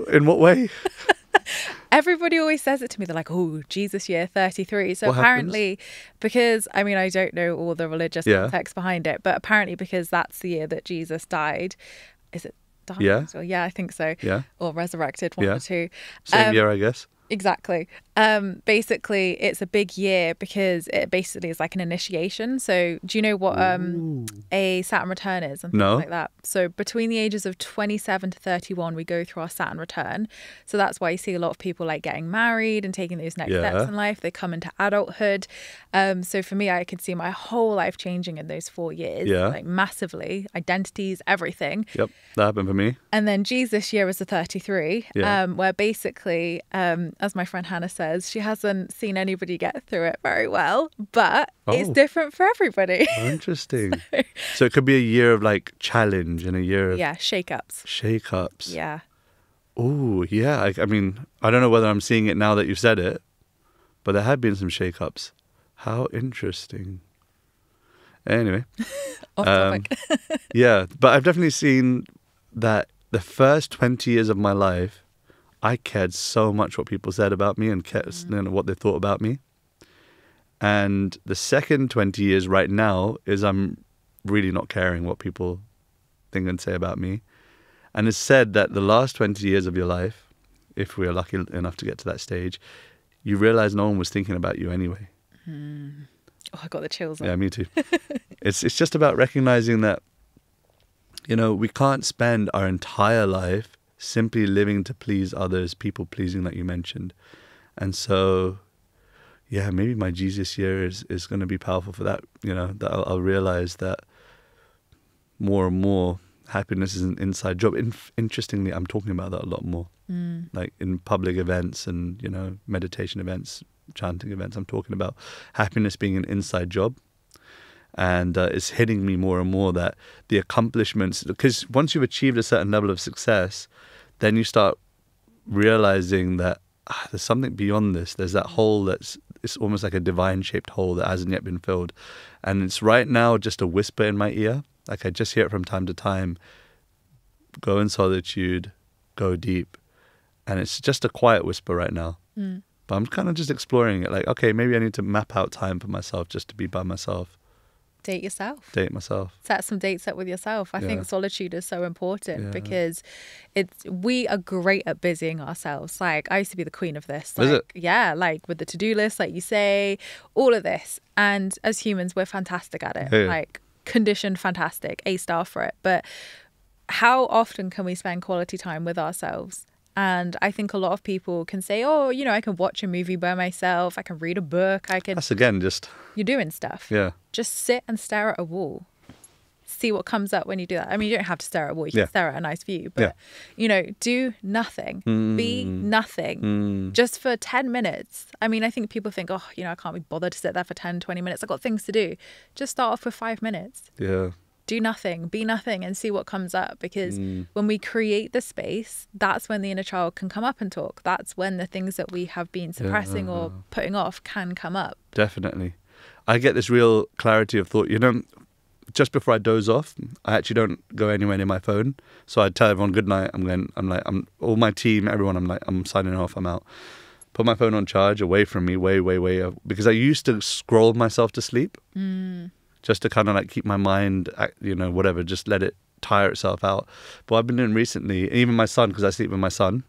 In what way? Everybody always says it to me. They're like, oh, Jesus year 33. So what apparently, happens? because, I don't know all the religious context behind it, but apparently because that's the year that Jesus died. Is it died? Yeah. Well, yeah, I think so. Yeah. Or resurrected, one or two. Same year, I guess. Exactly. Basically, it's a big year because it basically is like an initiation. So do you know what a Saturn return is and things like that? So between the ages of 27 to 31, we go through our Saturn return. So that's why you see a lot of people like getting married and taking those next steps in life. They come into adulthood. So for me, I could see my whole life changing in those 4 years, like massively, identities, everything. Yep, that happened for me. And then Jesus year was the 33, where basically, as my friend Hannah said, says she hasn't seen anybody get through it very well, but it's Oh. different for everybody. Oh, interesting. So it could be a year of like challenge and a year of Yeah, shake-ups. shake-ups. Yeah. Oh, yeah. I mean, I don't know whether I'm seeing it now that you've said it, but there have been some shake-ups. How interesting. Anyway. Off topic. Yeah, but I've definitely seen that the first 20 years of my life, I cared so much what people said about me and cared, what they thought about me. And the second 20 years right now is I'm really not caring what people think and say about me. And it's said that the last 20 years of your life, if we are lucky enough to get to that stage, you realize no one was thinking about you anyway. Oh, I got the chills on. Yeah, me too. It's just about recognizing that, we can't spend our entire life simply living to please others, people pleasing that you mentioned. And so, yeah, maybe my Jesus year is going to be powerful for that, that I'll realize that more and more happiness is an inside job. Interestingly, I'm talking about that a lot more. Like in public events and, meditation events, chanting events, I'm talking about happiness being an inside job. And it's hitting me more and more that the accomplishments, because once you've achieved a certain level of success, then you start realizing that there's something beyond this. There's that hole it's almost like a divine shaped hole that hasn't yet been filled. And it's right now just a whisper in my ear. Like I just hear it from time to time. Go in solitude, go deep. And it's just a quiet whisper right now. But I'm kind of just exploring it. Like, okay, maybe I need to map out time for myself just to be by myself. Date yourself. Date myself. Set some dates up with yourself. I think solitude is so important because we are great at busying ourselves. Like I used to be the queen of this. Like, Is it? Yeah, like with the to-do list, like you say, all of this. And as humans, we're fantastic at it. Yeah. Like conditioned fantastic, A-star for it. But how often can we spend quality time with ourselves? And I think a lot of people can say, oh, I can watch a movie by myself. I can read a book. That's again just... You're doing stuff. Yeah. Just sit and stare at a wall. See what comes up when you do that. I mean, you don't have to stare at a wall. You can stare at a nice view. But, do nothing. Be nothing. Just for 10 minutes. I mean, I think people think, oh, I can't be bothered to sit there for 10, 20 minutes. I've got things to do. Just start off with 5 minutes. Yeah. Do nothing, be nothing, and see what comes up. Because when we create the space, that's when the inner child can come up and talk. That's when the things that we have been suppressing or putting off can come up. Definitely. I get this real clarity of thought. Just before I doze off, I actually don't go anywhere near my phone. So I tell everyone good night. I'm all my team, everyone. I'm signing off. I'm out. Put my phone on charge, away from me, way, because I used to scroll myself to sleep. Just to kind of like keep my mind, whatever, just let it tire itself out. But what I've been doing recently, even my son, because I sleep with my son.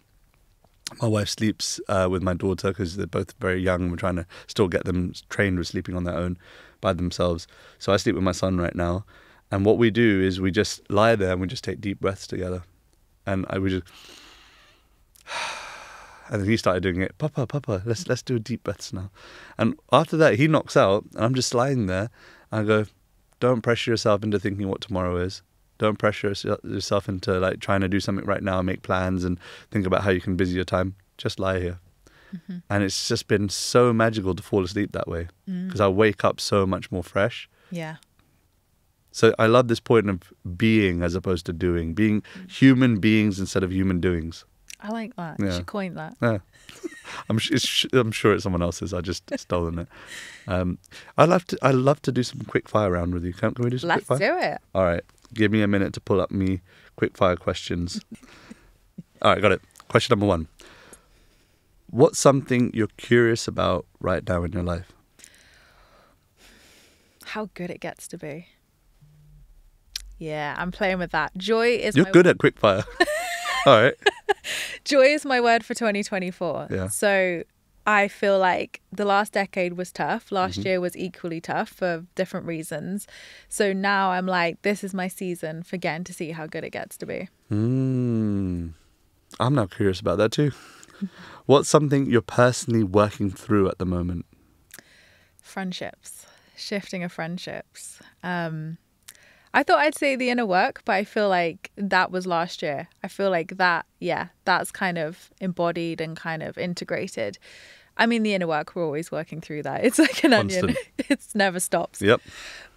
My wife sleeps with my daughter because they're both very young. We're trying to still get them trained with sleeping on their own by themselves. So I sleep with my son right now. And what we do is we just lie there and we just take deep breaths together. And we just... And then he started doing it. Papa, let's do deep breaths now. And after that, he knocks out and I'm just lying there. I go, don't pressure yourself into thinking what tomorrow is. Don't pressure yourself into like trying to do something right now, make plans and think about how you can busy your time. Just lie here. And it's just been so magical to fall asleep that way because I wake up so much more fresh. Yeah. So I love this point of being as opposed to doing, being human beings instead of human doings. I like that. You should coin that. Yeah. I'm sure it's someone else's. I just stolen it. I'd love to do some quick fire round with you. Can we do some quick fire? Let's do it. All right. Give me a minute to pull up me quick fire questions. All right, got it. Question number 1. What's something you're curious about right now in your life? How good it gets to be. Yeah, I'm playing with that. Joy is You're good at quick fire. All right. Joy is my word for 2024. Yeah. So I feel like the last decade was tough. Last year was equally tough for different reasons. So now I'm like, this is my season for getting to see how good it gets to be. I'm now curious about that too. What's something you're personally working through at the moment? Friendships. Shifting of friendships. I thought I'd say the inner work, but I feel like that was last year. I feel like that's kind of embodied and kind of integrated. I mean, the inner work, we're always working through that. It's like an onion. Constant. It never stops. Yep.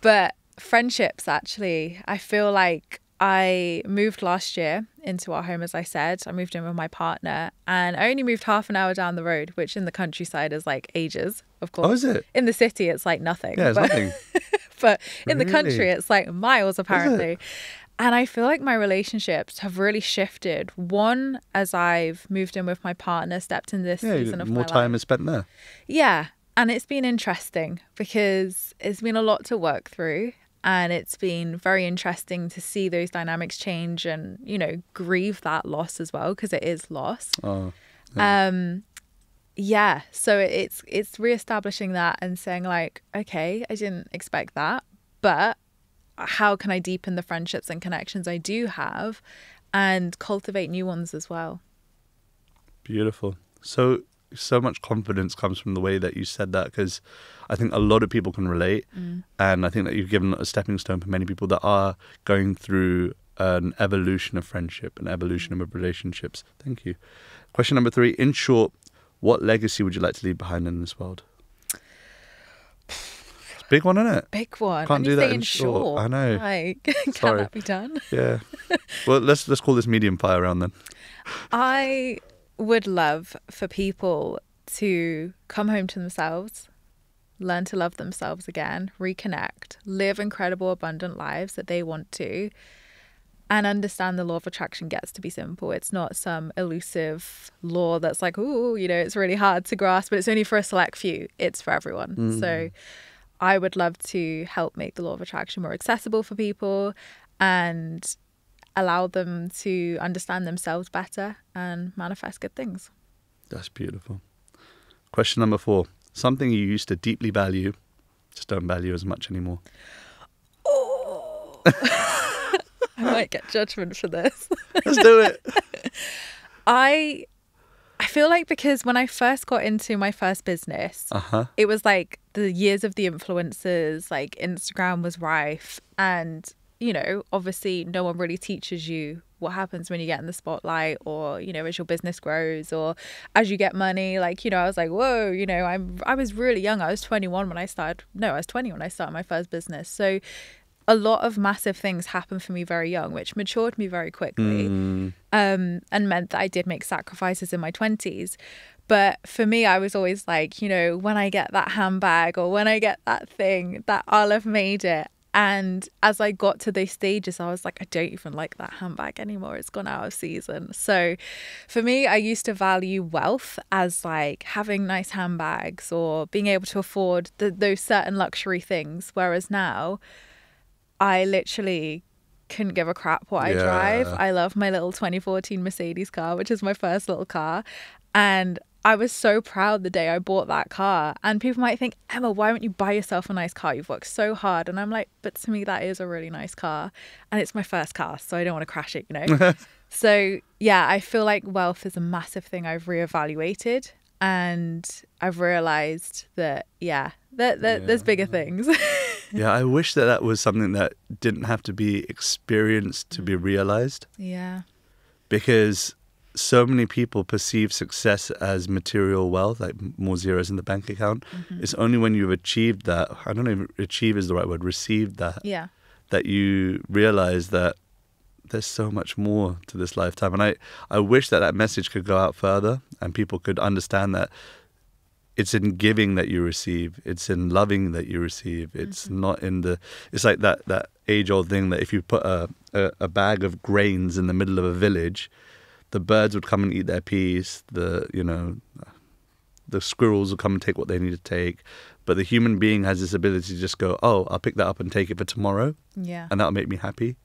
But friendships, actually, I feel like I moved last year into our home, as I said. I moved in with my partner, and I only moved half an hour down the road, which in the countryside is like ages, of course. Oh, is it? In the city, it's like nothing. Yeah, it's nothing. But in the Really? country, it's like miles, apparently. And I feel like my relationships have really shifted. One, as I've moved in with my partner, stepped in this season of my more life. time is spent there. Yeah. And it's been interesting because it's been a lot to work through. And it's been very interesting to see those dynamics change and, you know, grieve that loss as well, because it is loss. Oh, Yeah. So it's reestablishing that and saying like, okay, I didn't expect that, but how can I deepen the friendships and connections I do have and cultivate new ones as well? beautiful. So much confidence comes from the way that you said that, because I think a lot of people can relate. And I think that you've given a stepping stone for many people that are going through an evolution of friendship, an evolution of relationships. Thank you. Question number 3. In short, what legacy would you like to leave behind in this world? It's a big one, isn't it? Big one. Can't And do you that say in short. I know. Like, can Sorry. that be done? Yeah. Well, let's call this medium fire round then. I would love for people to come home to themselves, learn to love themselves again, reconnect, live incredible, abundant lives that they want to, and understand the law of attraction gets to be simple. It's not some elusive law that's like, ooh, you know, it's really hard to grasp, but it's only for a select few. It's for everyone. So I would love to help make the law of attraction more accessible for people and allow them to understand themselves better and manifest good things. That's beautiful. Question number 4. Something you used to deeply value, just don't value as much anymore. Oh, I might get judgment for this. Let's do it. I feel like because when I first got into my first business, it was like the years of the influencers, like Instagram was rife. And, you know, obviously no one really teaches you what happens when you get in the spotlight or, you know, as your business grows or as you get money. Like, you know, I was like, whoa, you know, I was really young. I was 21 when I started. No, I was 20 when I started my first business. So a lot of massive things happened for me very young, which matured me very quickly, and meant that I did make sacrifices in my 20s. But for me, I was always like, you know, when I get that handbag or when I get that thing, that I'll have made it. And as I got to those stages, I was like, I don't even like that handbag anymore. It's gone out of season. So for me, I used to value wealth as like having nice handbags or being able to afford those certain luxury things. Whereas now, I literally couldn't give a crap what I drive. I love my little 2014 Mercedes car, which is my first little car. And I was so proud the day I bought that car. And people might think, Emma, why won't you buy yourself a nice car? You've worked so hard. And I'm like, but to me, that is a really nice car. And it's my first car, so I don't want to crash it, you know? So yeah, I feel like wealth is a massive thing I've reevaluated. And I've realized that, there's bigger things. Yeah, I wish that was something that didn't have to be experienced to be realized. Yeah. Because so many people perceive success as material wealth, like more zeros in the bank account. It's only when you've achieved that, I don't know if achieve is the right word, received that, that you realize that there's so much more to this lifetime. And I wish that message could go out further and people could understand that it's in giving that you receive. It's in loving that you receive. It's not in the... It's like that age-old thing that if you put a bag of grains in the middle of a village, the birds would come and eat their peas. The squirrels would come and take what they need to take. But the human being has this ability to just go, oh, I'll pick that up and take it for tomorrow. Yeah. And that'll make me happy.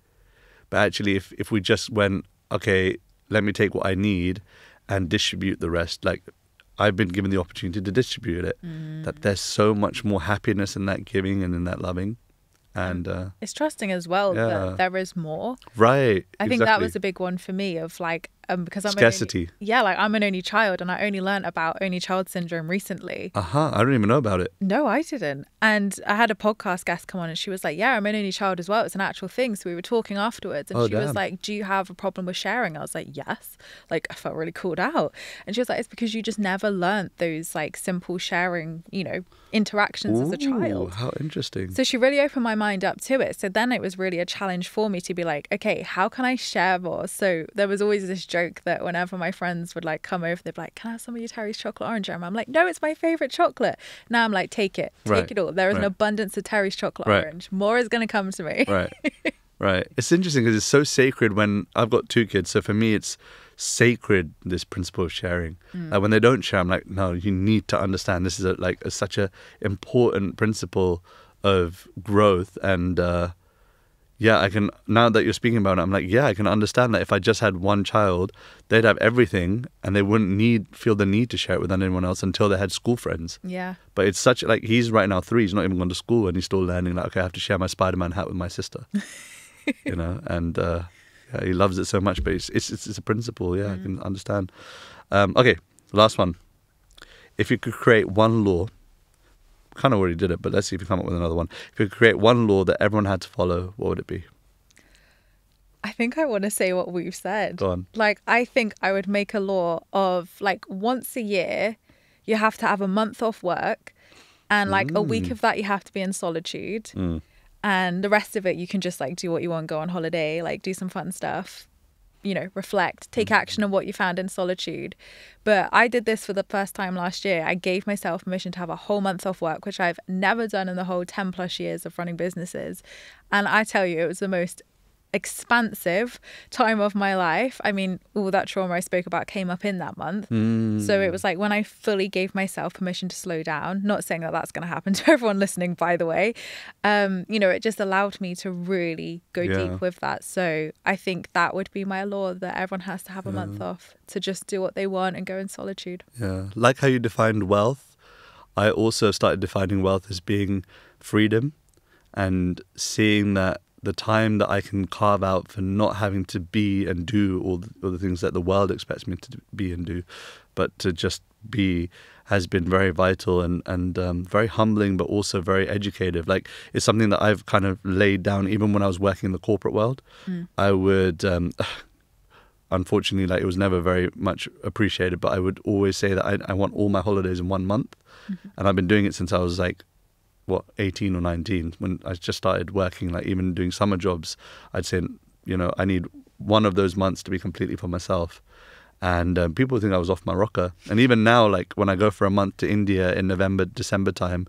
But actually, if we just went, okay, let me take what I need and distribute the rest, like... I've been given the opportunity to distribute it. That there's so much more happiness in that giving and in that loving. And it's trusting as well that there is more. Right. I think that was a big one for me of like, because I'm Scarcity. I'm an only child, and I only learned about only child syndrome recently. I don't even know about it. No, I didn't. And I had a podcast guest come on, and she was like, yeah, I'm an only child as well. It's an actual thing. So we were talking afterwards, and she was like, do you have a problem with sharing? I was like, yes. Like, I felt really called out. And she was like, it's because you just never learned those like simple sharing, you know, interactions as a child. How interesting. So she really opened my mind up to it. So then it was really a challenge for me to be like, okay, how can I share more? So there was always this joke that whenever my friends would like come over, they'd be like, can I have some of your Terry's chocolate orange jam? I'm like, no, it's my favorite chocolate. Now I'm like, take it all. There is an abundance of Terry's chocolate orange. More is going to come to me. Right. It's interesting because it's so sacred. When I've got 2 kids, so for me it's sacred, this principle of sharing. Like when they don't share, I'm like, no, you need to understand this is such a important principle of growth. And I can, now that you're speaking about it, I'm like, I can understand that if I just had one child, they'd have everything and they wouldn't feel the need to share it with anyone else until they had school friends. Yeah. But it's such, like, he's right now 3, he's not even gone to school, and he's still learning, like, okay, I have to share my Spider-Man hat with my sister. You know, and he loves it so much, but it's a principle. I can understand. Okay, last one. If you could create one law, kind of already did it, but let's see if you come up with another one. If you could create one law that everyone had to follow, what would it be? I think I want to say what we've said. Go on. Like, I think I would make a law of like once a year, you have to have a month off work, and like a week of that you have to be in solitude. And the rest of it, you can just like do what you want, go on holiday, like do some fun stuff, you know, reflect, take action on what you found in solitude. But I did this for the first time last year. I gave myself permission to have a whole month off work, which I've never done in the whole 10 plus years of running businesses. And I tell you, it was the most expansive time of my life. I mean, all that trauma I spoke about came up in that month. So it was like when I fully gave myself permission to slow down, not saying that that's going to happen to everyone listening, by the way, you know, it just allowed me to really go deep with that. So I think that would be my law, that everyone has to have a month off to just do what they want and go in solitude. Like how you defined wealth, I also started defining wealth as being freedom, and seeing that the time that I can carve out for not having to be and do all the things that the world expects me to be and do, but to just be, has been very vital and very humbling, but also very educative. Like, it's something that I've kind of laid down even when I was working in the corporate world. I would, unfortunately, like, it was never very much appreciated, but I would always say that I want all my holidays in 1 month. And I've been doing it since I was like, 18 or 19, when I just started working, like even doing summer jobs. I'd say, you know, I need one of those months to be completely for myself. And people think I was off my rocker. And even now, like when I go for a month to India in November, December time,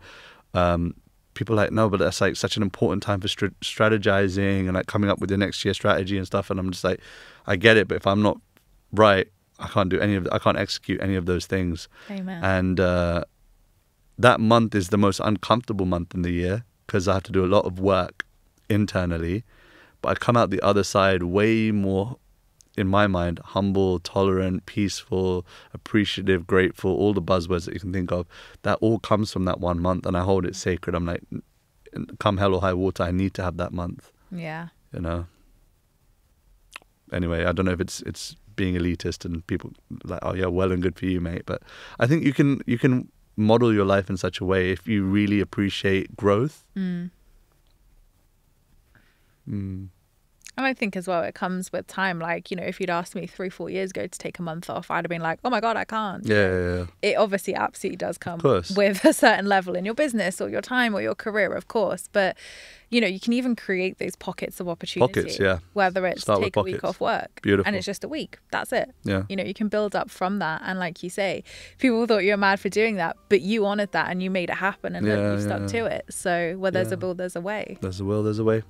people are like, no, but that's like such an important time for strategizing and like coming up with the next year strategy and stuff. And I'm just like, I get it, but if I'm not right, I can't do I can't execute any of those things. Amen. And that month is the most uncomfortable month in the year because I have to do a lot of work internally, but I come out the other side way more, in my mind, humble, tolerant, peaceful, appreciative, grateful, all the buzzwords that you can think of. That all comes from that 1 month, and I hold it sacred. I'm like, come hell or high water, I need to have that month. Yeah. You know? Anyway, I don't know if it's being elitist and people like, oh yeah, well and good for you, mate. But I think you can model your life in such a way if you really appreciate growth. And I think as well, it comes with time. Like, you know, if you'd asked me 3-4 years ago to take a month off, I'd have been like, oh my God, I can't. Yeah. It obviously absolutely does come with a certain level in your business or your time or your career, of course. But, you know, you can even create those pockets of opportunity. Whether it's take a week off work. Beautiful. And it's just a week. That's it. Yeah. You know, you can build up from that. And like you say, people thought you were mad for doing that, but you honored that and you made it happen and then you stuck to it. So where there's a will, there's a way. There's a will, there's a way.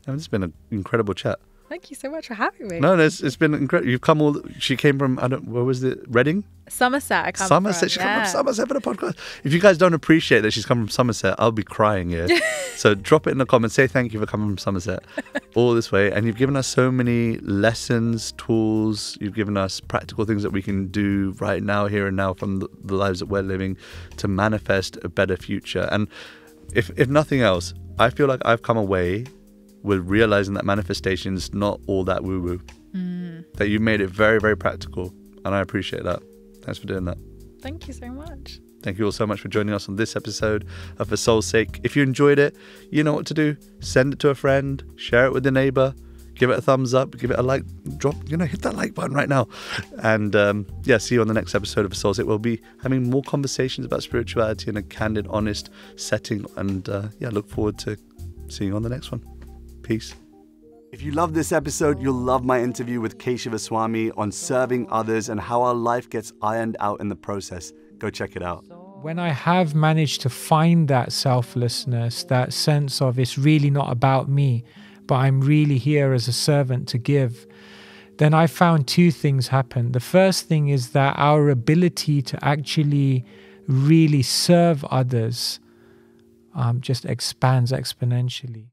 I mean, it's been an incredible chat. Thank you so much for having me. No, it's been incredible. You've come she came from, where was it? Reading? Somerset, I come Somerset. She come from Somerset for the podcast. If you guys don't appreciate that she's come from Somerset, I'll be crying here. So drop it in the comments. Say thank you for coming from Somerset all this way. And you've given us so many lessons, tools. You've given us practical things that we can do right now, here and now, from the lives that we're living to manifest a better future. And if nothing else, I feel like I've come away with realizing that manifestation is not all that woo-woo. that you made it very, very practical. And I appreciate that. Thanks for doing that. Thank you so much. Thank you all so much for joining us on this episode of For Soul's Sake. If you enjoyed it, you know what to do. Send it to a friend, share it with a neighbor, give it a thumbs up, give it a like, hit that like button right now. And see you on the next episode of For Soul's Sake. We'll be having more conversations about spirituality in a candid, honest setting. And look forward to seeing you on the next one. Peace. If you love this episode, you'll love my interview with Keshiva Swami on serving others and how our life gets ironed out in the process. Go check it out. When I have managed to find that selflessness, that sense of it's really not about me, but I'm really here as a servant to give, then I found two things happen. The first thing is that our ability to actually really serve others just expands exponentially.